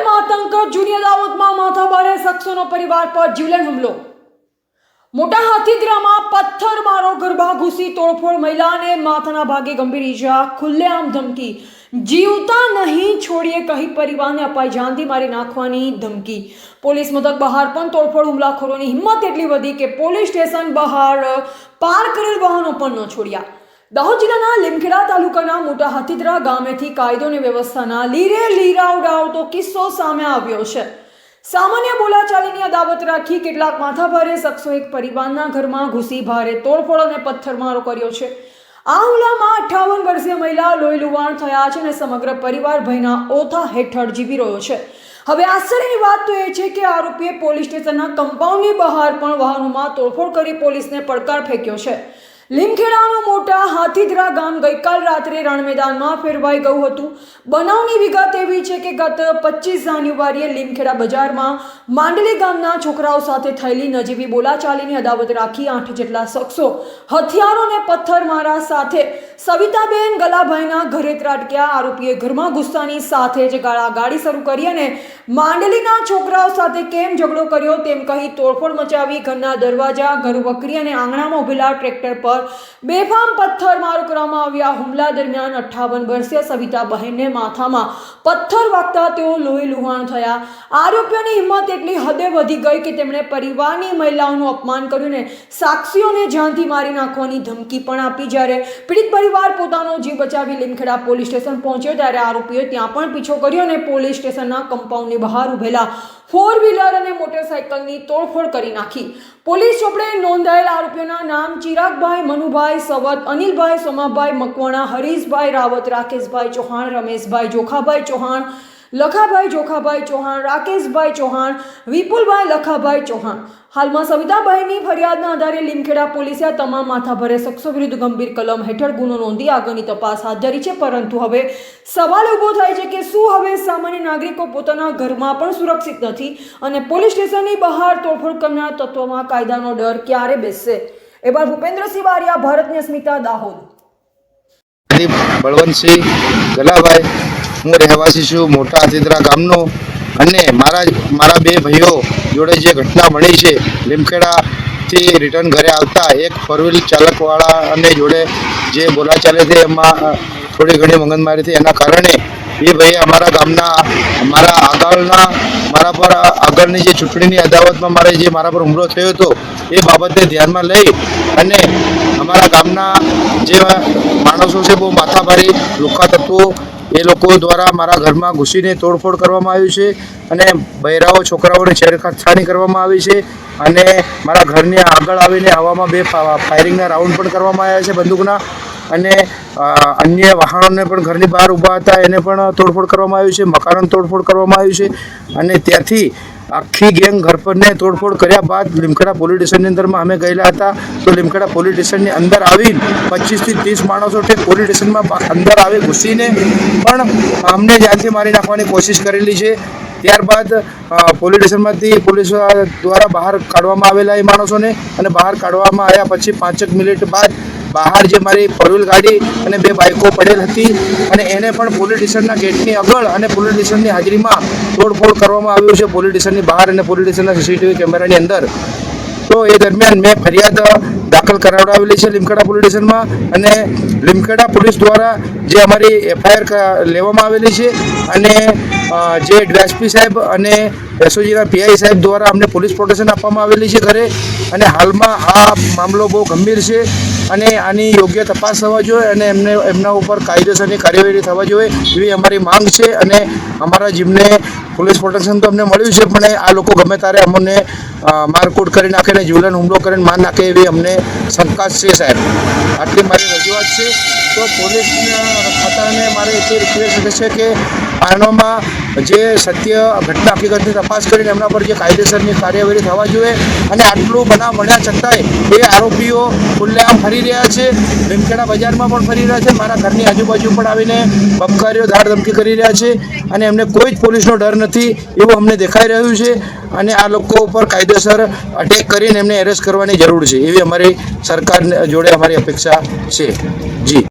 પ્રેમ આતંક જૂની અદાવતમાં માથાભારે શખ્સોનો પરિવાર પર જીવલેણ હુમલો। મોટા હાથીદરામાં પથ્થરમારો, ગરબા ઘૂસી તોડફોડ, મહિલાને માથાના ભાગે ગંભીર ઈજા, ખુલ્લેઆમ ધમકી, જીવતા નહીં છોડીએ કહી પરિવારને અપાઈ જાનથી મારી નાખવાની ધમકી। પોલીસ મથક બહાર પણ તોડફોડ, હુમલાખોરોની હિંમત એટલી વધી કે પોલીસ સ્ટેશન બહાર પાર કરેલ વાહનો પણ ન છોડ્યા। દાહોદ જિલ્લાના લીમખેડા તાલુકાના મોટા હાથીદરા ગામેથી કાયદો અને વ્યવસ્થાના લીરે લીરા ઉડાવતો કિસ્સો સામે આવ્યો છે। સામાન્ય બોલાચાલીની અદાવત રાખી કેટલાક માથાભારે શખ્સો એક પરિવારના ઘરમાં ઘૂસી ભારે તોડફોડ અને પથ્થરમારો કર્યો છે। આ હુમલામાં 58 વર્ષીય મહિલા લોહી લુહાણ થયા છે અને સમગ્ર પરિવાર ભયના ઓથા હેઠળ જીવી રહ્યો છે। હવે આશ્ચર્યની વાત તો એ છે કે આરોપીએ પોલીસ સ્ટેશનના કમ્પાઉન્ડની બહાર પણ વાહનોમાં તોડફોડ કરી પોલીસને પડકાર ફેંક્યો છે। લીમખેડાનું મોટા હાથીદરા ગામ ગઈકાલ રાત્રે રણ મેદાનમાં ફેરવાઈ ગયું હતું। બનાવની વિગત એવી છે કે ગત 25 જાન્યુઆરીએ લીમખેડા બજારમાં માંડલી ગામના છોકરાઓ સાથે થયેલી નજીવી બોલાચાલીની અદાવત રાખી 8 જેટલા શખ્સો હથિયારો અને પથ્થરમારા સાથે સવિતાબેન ગલાભાઈના ઘરે ત્રાટક્યા। આરોપીએ ઘરમાં ઘૂસતાની સાથે જ ગાળાગાળી શરૂ કરી અને માંડલીના છોકરાઓ સાથે કેમ ઝઘડો કર્યો તેમ કહી તોડફોડ મચાવી ઘરના દરવાજા, ઘર વકરી અને આંગણામાં ઉભેલા ટ્રેક્ટર પર બેફામ પથ્થરમારો કરવામાં આવ્યા। હુમલા દરમિયાન 58 વર્ષીય સવિતાબહેનને માથામાં પથ્થર વાગતા તેઓ લોહી લુહાણ થયા। આરોપીઓની હિંમત એટલી હદે વધી ગઈ કે તેમણે પરિવારની મહિલાઓનું અપમાન કર્યું અને સાક્ષીઓને જાનથી મારી નાખવાની ધમકી પણ આપી। જ્યારે પીડિત પરિવાર પોતાનો જીવ બચાવી લીમખેડા પોલીસ સ્ટેશન પહોંચ્યો ત્યારે આરોપીઓએ ત્યાં પણ પીછો કર્યો અને પોલીસ સ્ટેશનના કમ્પાઉન્ડની બહાર ઉભેલા 4 વ્હીલર અને મોટરસાયકલની તોડફોડ કરી નાખી। પોલીસ ચોપડે નોંધાયેલ આરોપીઓના નામ ચિરાગભાઈ, મનુભાઈ સવત, અનિલભાઈ, સોમાભાઈ મકવાણા, હરીશભાઈ રાવત, રાકેશભાઈ ચૌહાણ, રમેશભાઈ જોખાભાઈ ચૌહાણ, લખાભાઈ જોખાભાઈ ચૌહાણ, રાકેશભાઈ ચૌહાણ, વિપુલભાઈ લખાભાઈ ચૌહાણ। હાલમાં સવિતાભાઈની ફરિયાદના આધારે લીમખેડા પોલીસે આ તમામ માથાભારે શખ્સો વિરુદ્ધ ગંભીર કલમ હેઠળ ગુનો નોંધી આગળની તપાસ હાથ ધરી છે। પરંતુ હવે સવાલ ઊભો થાય છે કે શું હવે સામાન્ય નાગરિકો પોતાના ઘરમાં પણ સુરક્ષિત નથી અને પોલીસ સ્ટેશનની બહાર તોડફોડ કરનાર તત્વોમાં કાયદાનો ડર ક્યારે બેસશે? એબાર ભૂપેન્દ્રસિંહ બારિયા, ભારતની અસ્મિતા, દાહોદ। બળવંતસિંહ ગલાભાઈ, હું રહેવાસી છું મોટા હાથીદરા ગામનો અને મારા બે ભાઈઓ જોડે જે ઘટના બની છે, લીમખેડાથી રિટર્ન ઘરે આવતા એક 4 વ્હીલ ચાલકવાળા અને જોડે જે બોલાચાલી હતી એમાં થોડી ઘણી મગજમારી હતી। એના કારણે એ ભાઈ અમારા ગામના મારા પર આગળની જે ચૂંટણીની અદાવતમાં મારા પર હુમલો થયો હતો એ બાબતે ધ્યાનમાં લઈ અને અમારા ગામના જે માણસો છે બહુ માથાભારી લુખ્ખા તત્વો એ લોકો દ્વારા મારા ઘરમાં ઘૂસીને તોડફોડ કરવામાં આવ્યું છે અને બહેરાઓ છોકરાઓને છેડખાની કરવામાં આવી છે અને મારા ઘરની આગળ આવીને હવામાં 2 ફાયરિંગના રાઉન્ડ પણ કરવામાં આવ્યા છે બંદૂકના અને અન્ય વાહનોને પણ ઘરની બહાર ઊભા હતા એને પણ તોડફોડ કરવામાં આવ્યું છે, મકાનોને તોડફોડ કરવામાં આવ્યું છે અને ત્યાંથી આખી ગેંગ ઘર પરને તોડફોડ કર્યા બાદ લીમખેડા પોલીસ સ્ટેશનની અંદરમાં અમે ગયેલા હતા। તો લીમખેડા પોલીસ સ્ટેશનની અંદર આવીને 25 થી 30 માણસો પોલીસ સ્ટેશનમાં અંદર આવી ઘૂસીને પણ અમને જાનથી મારી નાખવાની કોશિશ કરેલી છે। ત્યારબાદ પોલીસ સ્ટેશનમાંથી પોલીસ દ્વારા બહાર કાઢવામાં આવેલા એ માણસોને અને બહાર કાઢવામાં આવ્યા પછી 5 મિનિટ બાદ બહાર જે મારી 4 વ્હીલ ગાડી અને 2 બાઇકો પડેલ હતી અને એને પણ પોલીસ સ્ટેશનના ગેટની આગળ અને પોલીસ સ્ટેશનની હાજરીમાં તોડફોડ કરવામાં આવ્યું છે, પોલીસ સ્ટેશનની બહાર અને પોલીસ સ્ટેશનના સીસીટીવી કેમેરાની અંદર। તો એ દરમિયાન મેં ફરિયાદ દાખલ કરાવડાવેલી છે લીમખેડા પોલીસ સ્ટેશનમાં અને લીમખેડા પોલીસ દ્વારા જે અમારી FIR લેવામાં આવેલી છે અને જે ડીએસપી સાહેબ અને એસઓજીના પીઆઈ સાહેબ દ્વારા અમને પોલીસ પ્રોટેક્શન આપવામાં આવેલી છે ઘરે અને હાલમાં આ મામલો બહુ ગંભીર છે અને આની યોગ્ય તપાસ થવા જોઈએ અને એમના ઉપર કાયદેસરની કાર્યવાહી થવા જોઈએ એવી અમારી માંગ છે અને અમારા જીમને પોલીસ પ્રોટેક્શન તો અમને મળ્યું છે પણ આ લોકો ગમે ત્યારે અમને મારકૂટ કરી નાખે ને જીવલેણ હુમલો કરીને માર નાખે એવી અમને શંકા છે સાહેબ। આટલી મારી રજૂઆત છે। તો પોલીસ ખાતાને મારે એટલી રિક્વેસ્ટ છે કે આનામાં જે સત્ય ઘટના હકીકતની તપાસ કરીને એમના પર જે કાયદેસરની કાર્યવાહી થવા જોઈએ અને આટલું બનાવ બન્યા છતાંય એ આરોપીઓ ખુલ્લેઆમ ફરી રહ્યા છે, લીમખેડા બજારમાં પણ ફરી રહ્યા છે, મારા ઘરની આજુબાજુ પણ આવીને બમકારીઓ ધાડ ધમકી કરી રહ્યા છે અને એમને કોઈ જ પોલીસનો ડર નથી એવું અમને દેખાઈ રહ્યું છે અને આ લોકો ઉપર કાયદેસર અટેક કરીને એમને એરેસ્ટ કરવાની જરૂર છે એવી અમારી સરકાર જોડે અમારી અપેક્ષા છે। જી।